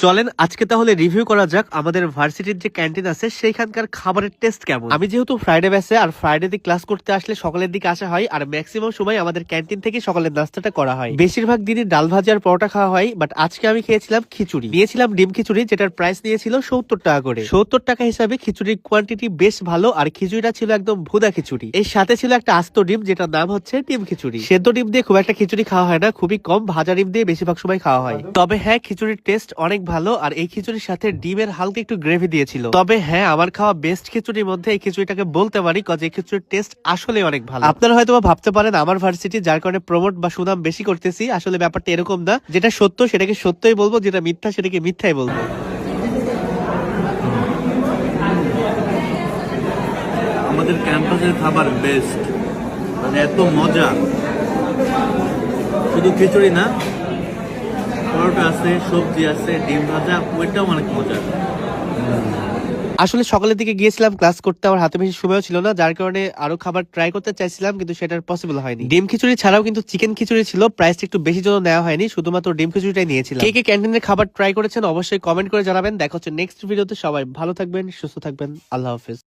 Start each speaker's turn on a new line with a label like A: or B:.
A: চলেন আজকে তাহলে রিভিউ করা যাক আমাদের ভার্সিটির যে ক্যান্টিন আছে সেইখানকার খাবারের টেস্ট কেমন। আমি যেহেতু ফ্রাইডে ব্যাচে আর ফ্রাইডে ক্লাস করতে আসলে সকালের দিকে আসা হয় আর ম্যাক্সিমাম সময় আমাদের ক্যান্টিন থেকে সকালের নাস্তাটা করা হয়। বেশিরভাগ দিনই ডাল ভাজি আর পরোটা খাওয়া হয়, বাট আজকে আমি খেয়েছিলাম খিচুড়ি। নিয়েছিলাম ডিম খিচুড়ি, যেটার প্রাইস নিয়েছিল 70 টাকা করে। 70 টাকা হিসাবে খিচুড়ির কোয়ান্টিটি বেশ ভালো, আর খিচুড়িটা ছিল একদম ভুদা খিচুড়ি। এর সাথে ছিল একটা আস্ত ডিম, যেটার নাম হচ্ছে ডিম খিচুড়ি। সেদ্ধ ডিম দিয়ে খুব একটা খিচুড়ি খাওয়া হয় না, খুবই কম ভাজা ডিম দিয়ে বেশিরভাগ সময় খাওয়া হয়। তবে হ্যাঁ, খিচুড়ির টেস্ট অনেক ভালো, আর এই খিচুড়ির সাথে ডিমের হালকা একটু গ্রেভি দিয়েছিল। তবে হ্যাঁ, আমার খাওয়া বেস্ট খিচুড়ির মধ্যে এই খিচুড়িটাকে বলতে পারি, কজ এই খিচুড়ির টেস্ট আসলে অনেক ভালো। আপনারা হয়তো ভাবতে পারেন আমার ভার্সিটি যার কারণে প্রমোট বা সুনাম বেশি করতেছি, আসলে ব্যাপারটা এরকম না। যেটা সত্য সেটাকে সত্যই বলবো, যেটা মিথ্যা সেটাকে মিথ্যাই বলবো।
B: আমাদের ক্যাম্পাসের খাবার বেস্ট, মানে এত মজা। শুধু খিচুড়ি না, পরোটা আছে, সবজি আছে, ডিম ভাজা, ওইটাও অনেক মজা।
A: আসলে সকালের দিকে গিয়েছিলাম ক্লাস করতে, আমার হাতে বেশি সময়ও ছিল না, যার কারণে আরো খাবার ট্রাই করতে চাইছিলাম, কিন্তু সেটার পসিবল হয়নি। ডিম খিচুড়ি ছাড়াও কিন্তু চিকেন খিচুড়ি ছিল, প্রাইসটা একটু বেশি জন্য নেওয়া হয়নি, শুধুমাত্র ডিম খিচুড়িটাই নিয়েছিলাম। কে কে ক্যান্টিনের খাবার ট্রাই করেছেন অবশ্যই কমেন্ট করে জানাবেন। দেখা হচ্ছে নেক্সট ভিডিওতে। সবাই ভালো থাকবেন, সুস্থ থাকবেন, আল্লাহ হাফেজ।